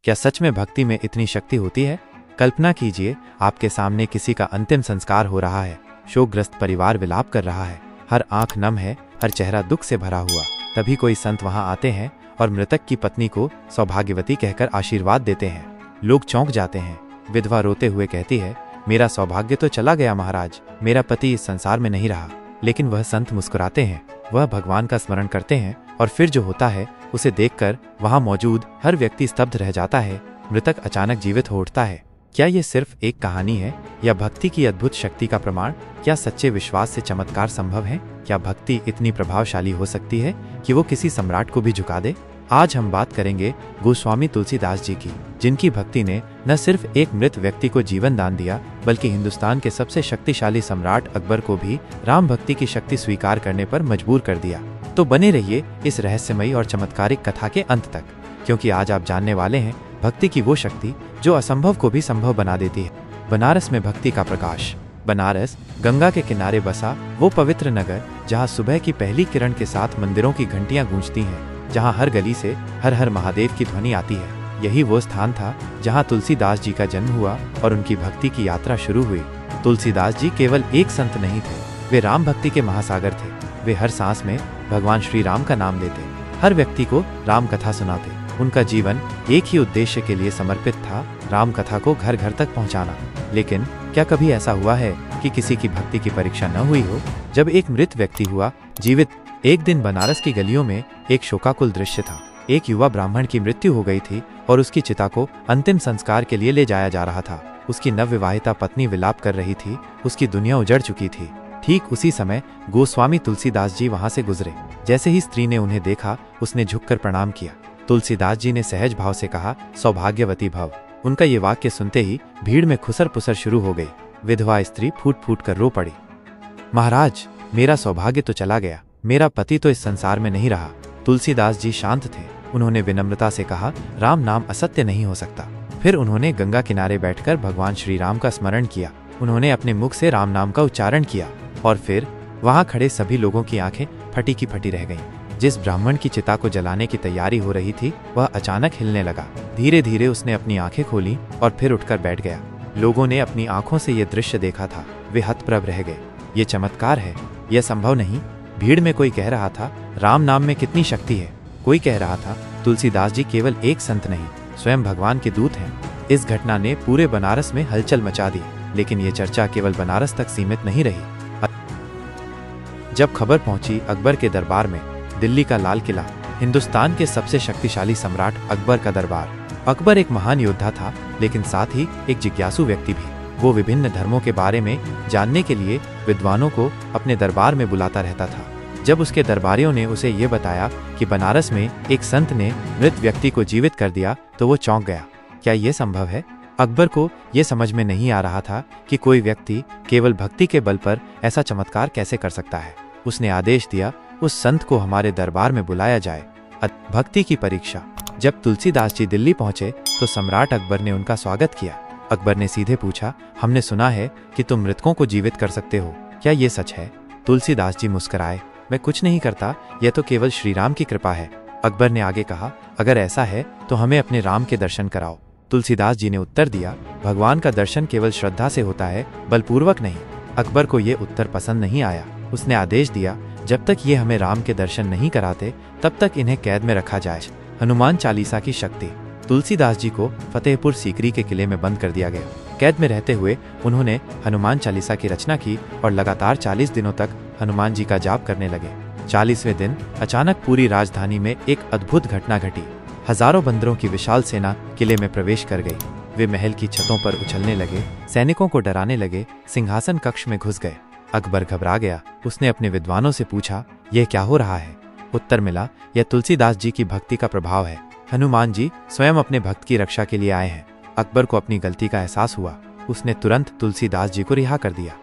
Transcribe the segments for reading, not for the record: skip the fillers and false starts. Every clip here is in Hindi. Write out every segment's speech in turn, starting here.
क्या सच में भक्ति में इतनी शक्ति होती है? कल्पना कीजिए, आपके सामने किसी का अंतिम संस्कार हो रहा है। शोकग्रस्त परिवार विलाप कर रहा है, हर आंख नम है, हर चेहरा दुख से भरा हुआ। तभी कोई संत वहां आते हैं और मृतक की पत्नी को सौभाग्यवती कहकर आशीर्वाद देते हैं। लोग चौंक जाते हैं। विधवा रोते हुए कहती है, मेरा सौभाग्य तो चला गया महाराज, मेरा पति इस संसार में नहीं रहा। लेकिन वह संत मुस्कुराते हैं, वह भगवान का स्मरण करते हैं और फिर जो होता है उसे देखकर वहां मौजूद हर व्यक्ति स्तब्ध रह जाता है। मृतक अचानक जीवित हो उठता है। क्या ये सिर्फ एक कहानी है या भक्ति की अद्भुत शक्ति का प्रमाण? क्या सच्चे विश्वास से चमत्कार संभव है? क्या भक्ति इतनी प्रभावशाली हो सकती है कि वो किसी सम्राट को भी झुका दे? आज हम बात करेंगे गोस्वामी तुलसीदास जी की, जिनकी भक्ति ने न सिर्फ एक मृत व्यक्ति को जीवन दान दिया, बल्कि हिंदुस्तान के सबसे शक्तिशाली सम्राट अकबर को भी राम भक्ति की शक्ति स्वीकार करने पर मजबूर कर दिया। तो बने रहिए इस रहस्यमयी और चमत्कारिक कथा के अंत तक, क्योंकि आज आप जानने वाले हैं भक्ति की वो शक्ति जो असंभव को भी संभव बना देती है। बनारस में भक्ति का प्रकाश। बनारस गंगा के किनारे बसा वो पवित्र नगर, जहाँ सुबह की पहली किरण के साथ मंदिरों की घंटियां गूंजती हैं, जहाँ हर गली से हर हर महादेव की ध्वनि आती है। यही वो स्थान था जहाँ तुलसीदास जी का जन्म हुआ और उनकी भक्ति की यात्रा शुरू हुई। तुलसीदास जी केवल एक संत नहीं थे, वे राम भक्ति के महासागर थे। वे हर सांस में भगवान श्री राम का नाम लेते, हर व्यक्ति को राम कथा सुनाते। उनका जीवन एक ही उद्देश्य के लिए समर्पित था, राम कथा को घर घर तक पहुंचाना। लेकिन क्या कभी ऐसा हुआ है कि किसी की भक्ति की परीक्षा न हुई हो? जब एक मृत व्यक्ति हुआ जीवित। एक दिन बनारस की गलियों में एक शोकाकुल दृश्य था। एक युवा ब्राह्मण की मृत्यु हो गई थी और उसकी चिता को अंतिम संस्कार के लिए ले जाया जा रहा था। उसकी नवविवाहिता पत्नी विलाप कर रही थी, उसकी दुनिया उजड़ चुकी थी। ठीक उसी समय गोस्वामी तुलसीदास जी वहां से गुजरे। जैसे ही स्त्री ने उन्हें देखा, उसने झुककर प्रणाम किया। तुलसीदास जी ने सहज भाव से कहा, सौभाग्यवती भव। उनका ये वाक्य सुनते ही भीड़ में खुसर पुसर शुरू हो गई। विधवा स्त्री फूट फूट कर रो पड़ी, महाराज, मेरा सौभाग्य तो चला गया, मेरा पति तो इस संसार में नहीं रहा। तुलसीदास जी शांत थे। उन्होंने विनम्रता से कहा, राम नाम असत्य नहीं हो सकता। फिर उन्होंने गंगा किनारे बैठकर भगवान श्री राम का स्मरण किया। उन्होंने अपने मुख से राम नाम का उच्चारण किया और फिर वहां खड़े सभी लोगों की आंखें फटी की फटी रह गईं। जिस ब्राह्मण की चिता को जलाने की तैयारी हो रही थी, वह अचानक हिलने लगा। धीरे धीरे उसने अपनी आंखें खोली और फिर उठकर बैठ गया। लोगों ने अपनी आंखों से यह दृश्य देखा था। वे हतप्रभ रह गए। ये चमत्कार है, यह संभव नहीं। भीड़ में कोई कह रहा था, राम नाम में कितनी शक्ति है। कोई कह रहा था, तुलसीदास जी केवल एक संत नहीं, स्वयं भगवान के दूत हैं। इस घटना ने पूरे बनारस में हलचल मचा दी। लेकिन ये चर्चा केवल बनारस तक सीमित नहीं रही। जब खबर पहुंची अकबर के दरबार में, दिल्ली का लाल किला, हिंदुस्तान के सबसे शक्तिशाली सम्राट अकबर का दरबार। अकबर एक महान योद्धा था, लेकिन साथ ही एक जिज्ञासु व्यक्ति भी। वो विभिन्न धर्मों के बारे में जानने के लिए विद्वानों को अपने दरबार में बुलाता रहता था। जब उसके दरबारियों ने उसे ये बताया कि बनारस में एक संत ने मृत व्यक्ति को जीवित कर दिया, तो वो चौंक गया। क्या ये संभव है? अकबर को ये समझ में नहीं आ रहा था कि कोई व्यक्ति केवल भक्ति के बल पर ऐसा चमत्कार कैसे कर सकता है। उसने आदेश दिया, उस संत को हमारे दरबार में बुलाया जाए। भक्ति की परीक्षा। जब तुलसीदास जी दिल्ली पहुंचे तो सम्राट अकबर ने उनका स्वागत किया। अकबर ने सीधे पूछा, हमने सुना है कि तुम मृतकों को जीवित कर सकते हो, क्या ये सच है? तुलसीदास जी मुस्कुराए, मैं कुछ नहीं करता, यह तो केवल श्री राम की कृपा है। अकबर ने आगे कहा, अगर ऐसा है तो हमें अपने राम के दर्शन कराओ। तुलसीदास जी ने उत्तर दिया, भगवान का दर्शन केवल श्रद्धा से होता है, बलपूर्वक नहीं। अकबर को ये उत्तर पसंद नहीं आया। उसने आदेश दिया, जब तक ये हमें राम के दर्शन नहीं कराते, तब तक इन्हें कैद में रखा जाए। हनुमान चालीसा की शक्ति। तुलसीदास जी को फतेहपुर सीकरी के किले में बंद कर दिया गया। कैद में रहते हुए उन्होंने हनुमान चालीसा की रचना की और लगातार 40 दिनों तक हनुमान जी का जाप करने लगे। 40वें दिन अचानक पूरी राजधानी में एक अद्भुत घटना घटी। हजारों बंदरों की विशाल सेना किले में प्रवेश कर गई। वे महल की छतों पर उछलने लगे, सैनिकों को डराने लगे, सिंहासन कक्ष में घुस गए। अकबर घबरा गया। उसने अपने विद्वानों से पूछा, यह क्या हो रहा है? उत्तर मिला, यह तुलसीदास जी की भक्ति का प्रभाव है। हनुमान जी स्वयं अपने भक्त की रक्षा के लिए आए हैं। अकबर को अपनी गलती का एहसास हुआ। उसने तुरंत तुलसीदास जी को रिहा कर दिया।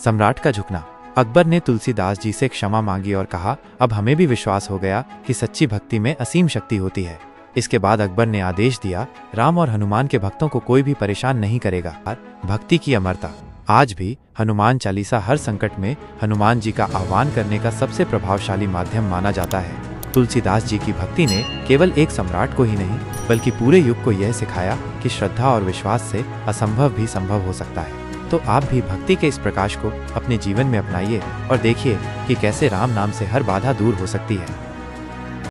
सम्राट का झुकना। अकबर ने तुलसीदास जी से क्षमा मांगी और कहा, अब हमें भी विश्वास हो गया कि सच्ची भक्ति में असीम शक्ति होती है। इसके बाद अकबर ने आदेश दिया, राम और हनुमान के भक्तों को कोई भी परेशान नहीं करेगा। भक्ति की अमरता। आज भी हनुमान चालीसा हर संकट में हनुमान जी का आह्वान करने का सबसे प्रभावशाली माध्यम माना जाता है। तुलसीदास जी की भक्ति ने केवल एक सम्राट को ही नहीं बल्कि पूरे युग को यह सिखाया कि श्रद्धा और विश्वास से असंभव भी संभव हो सकता है। तो आप भी भक्ति के इस प्रकाश को अपने जीवन में अपनाइए और देखिए कि कैसे राम नाम से हर बाधा दूर हो सकती है।